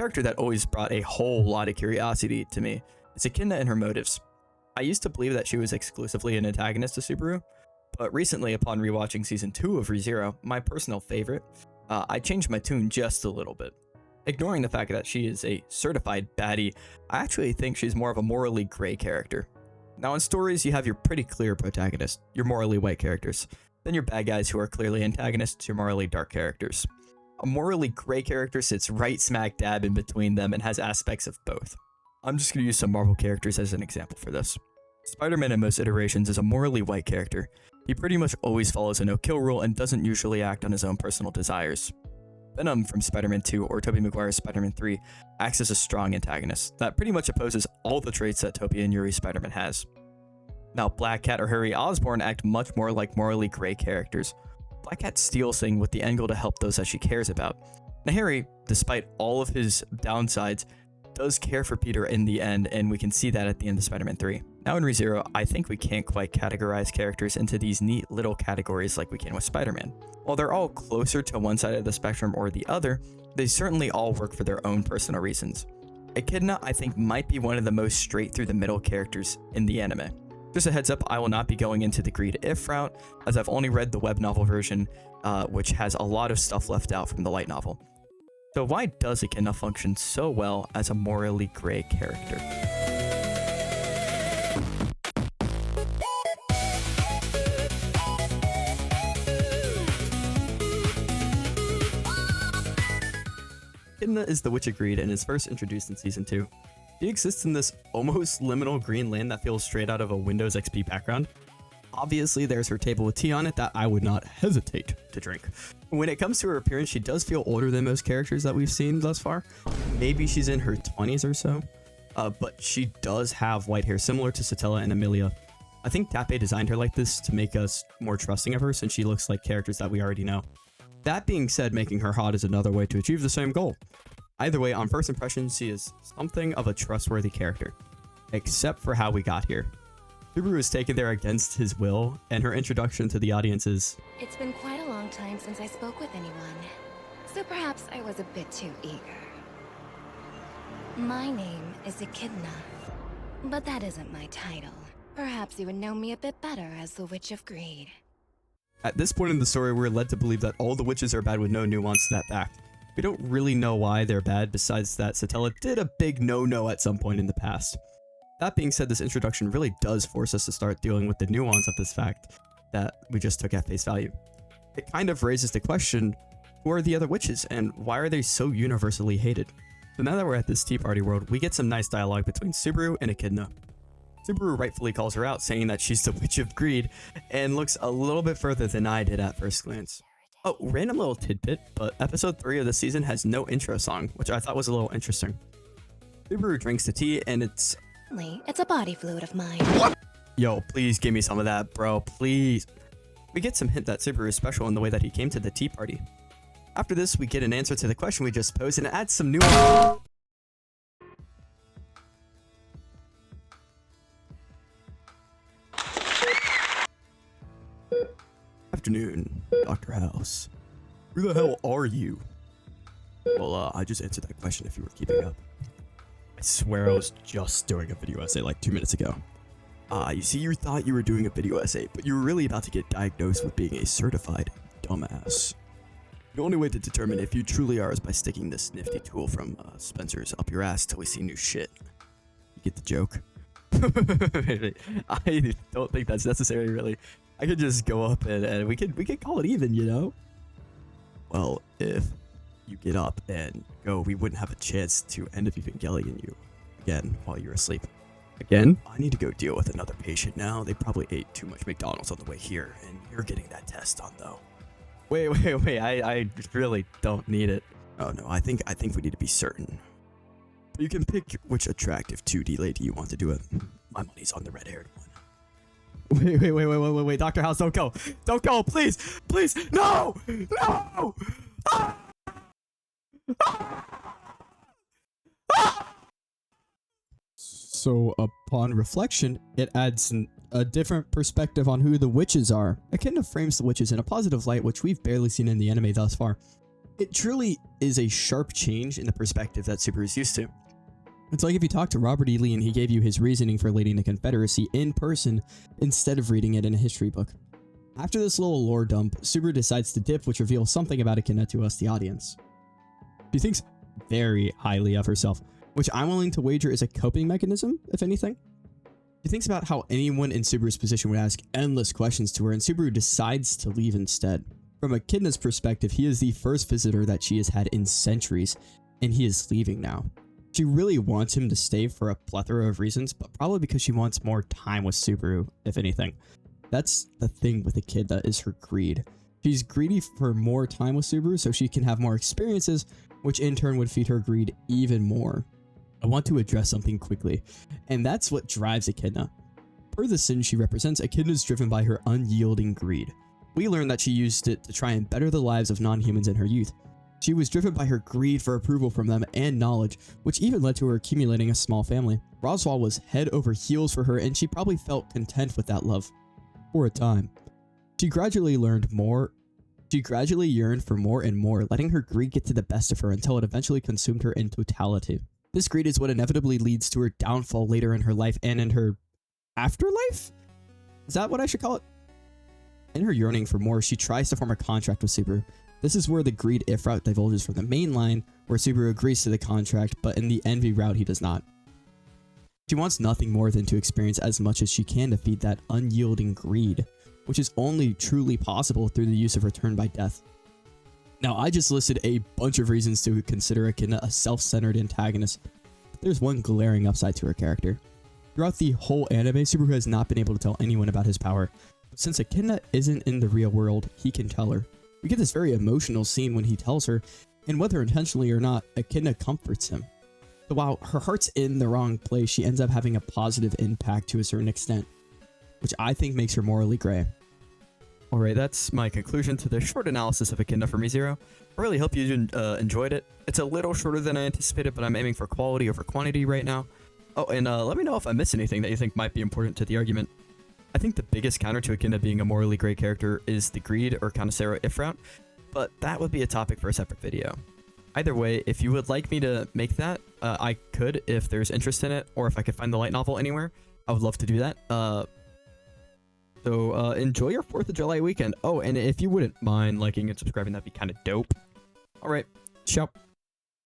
character that always brought a whole lot of curiosity to me is Echidna and her motives. I used to believe that she was exclusively an antagonist to Subaru, but recently upon rewatching season 2 of ReZero, my personal favorite, I changed my tune just a little bit. Ignoring the fact that she is a certified baddie, I actually think she's more of a morally gray character. Now in stories, you have your pretty clear protagonists, your morally white characters, then your bad guys who are clearly antagonists, your morally dark characters. A morally gray character sits right smack dab in between them and has aspects of both. I'm just going to use some Marvel characters as an example for this. Spider-Man in most iterations is a morally white character. He pretty much always follows a no-kill rule and doesn't usually act on his own personal desires. Venom from Spider-Man 2 or Tobey Maguire's Spider-Man 3 acts as a strong antagonist that pretty much opposes all the traits that Tobey and Yuri's Spider-Man has. Now Black Cat or Harry Osborn act much more like morally gray characters. Black Cat steals things with the end goal to help those that she cares about. Now Harry, despite all of his downsides, does care for Peter in the end, and we can see that at the end of Spider-Man 3. Now in ReZero, I think we can't quite categorize characters into these neat little categories like we can with Spider-Man. While they're all closer to one side of the spectrum or the other, they certainly all work for their own personal reasons. Echidna, I think, might be one of the most straight through the middle characters in the anime. Just a heads up, I will not be going into the Greed If route, as I've only read the web novel version, which has a lot of stuff left out from the light novel. So why does Echidna function so well as a morally gray character? Echidna is the Witch of Greed and is first introduced in Season 2. She exists in this almost liminal green land that feels straight out of a Windows XP background. Obviously, there's her table with tea on it that I would not hesitate to drink. When it comes to her appearance, she does feel older than most characters that we've seen thus far. Maybe she's in her 20s or so, but she does have white hair similar to Satella and Amelia. I think Tappe designed her like this to make us more trusting of her since she looks like characters that we already know. That being said, making her hot is another way to achieve the same goal. Either way, on first impression, she is something of a trustworthy character, except for how we got here. Subaru is taken there against his will, and her introduction to the audience is... It's been quite a long time since I spoke with anyone, so perhaps I was a bit too eager. My name is Echidna, but that isn't my title. Perhaps you would know me a bit better as the Witch of Greed. At this point in the story, we're led to believe that all the witches are bad with no nuance to that fact. We don't really know why they're bad, besides that Satella did a big no-no at some point in the past. That being said, this introduction really does force us to start dealing with the nuance of this fact that we just took at face value. It kind of raises the question, who are the other witches, and why are they so universally hated? So now that we're at this Tea Party world, we get some nice dialogue between Subaru and Echidna. Subaru rightfully calls her out, saying that she's the Witch of Greed, and looks a little bit further than I did at first glance. Oh, random little tidbit, but episode 3 of the season has no intro song, which I thought was a little interesting. Subaru drinks the tea, and it's a body fluid of mine. What? Yo, please give me some of that, bro, please. We get some hint that Subaru is special in the way that he came to the tea party. After this, we get an answer to the question we just posed and it adds some nuance. Afternoon, Dr. House. Who the hell are you? Well, I just answered that question if you were keeping up. I swear I was just doing a video essay like 2 minutes ago. You see, you thought you were doing a video essay, but you were really about to get diagnosed with being a certified dumbass. The only way to determine if you truly are is by sticking this nifty tool from Spencer's up your ass till we see new shit. You get the joke? I don't think that's necessary, really. I could just go up and we could call it even, you know? Well, if you get up and go, we wouldn't have a chance to end up even yelling at you again while you're asleep. Again? I need to go deal with another patient now. They probably ate too much McDonald's on the way here, and you're getting that test done, though. Wait, I really don't need it. Oh no, I think we need to be certain. You can pick which attractive 2D lady you want to do it. My money's on the red-haired one. Wait, Dr. House, don't go. Don't go, please, no! No! Ah! So upon reflection, it adds a different perspective on who the witches are. Echidna frames the witches in a positive light, which we've barely seen in the anime thus far. It truly is a sharp change in the perspective that Subaru is used to. It's like if you talked to Robert E. Lee and he gave you his reasoning for leading the Confederacy in person instead of reading it in a history book. After this little lore dump, Subaru decides to dip, which reveals something about Echidna to us, the audience. She thinks very highly of herself, which I'm willing to wager is a coping mechanism, if anything. She thinks about how anyone in Subaru's position would ask endless questions to her, and Subaru decides to leave instead. From Echidna's perspective, he is the first visitor that she has had in centuries, and he is leaving now. She really wants him to stay for a plethora of reasons, but probably because she wants more time with Subaru, if anything. That's the thing with Echidna, is her greed. She's greedy for more time with Subaru so she can have more experiences, which in turn would feed her greed even more. I want to address something quickly, and that's what drives Echidna. Per the sin she represents, Echidna is driven by her unyielding greed. We learn that she used it to try and better the lives of non-humans in her youth. She was driven by her greed for approval from them and knowledge, which even led to her accumulating a small family. Roswaal was head over heels for her, and she probably felt content with that love. For a time. She gradually yearned for more and more, letting her greed get to the best of her until it eventually consumed her in totality. This greed is what inevitably leads to her downfall later in her life and in her afterlife? Is that what I should call it? In her yearning for more, she tries to form a contract with Subaru. This is where the greed if route diverges from the main line, where Subaru agrees to the contract, but in the envy route he does not. She wants nothing more than to experience as much as she can to feed that unyielding greed, which is only truly possible through the use of return by death. Now, I just listed a bunch of reasons to consider Echidna a self-centered antagonist, but there's one glaring upside to her character. Throughout the whole anime, Subaru has not been able to tell anyone about his power, but since Echidna isn't in the real world, he can tell her. We get this very emotional scene when he tells her, and whether intentionally or not, Echidna comforts him. So while her heart's in the wrong place, she ends up having a positive impact to a certain extent, which I think makes her morally gray. Alright, that's my conclusion to the short analysis of Echidna for me, Zero. I really hope you enjoyed it. It's a little shorter than I anticipated, but I'm aiming for quality over quantity right now. Oh, and let me know if I missed anything that you think might be important to the argument. I think the biggest counter to Echidna being a morally gray character is the greed or Kanasero if route, but that would be a topic for a separate video. Either way, if you would like me to make that, I could if there's interest in it, or if I could find the light novel anywhere, I would love to do that. So enjoy your 4th of July weekend. Oh, and if you wouldn't mind liking and subscribing, that'd be kind of dope. Alright, ciao.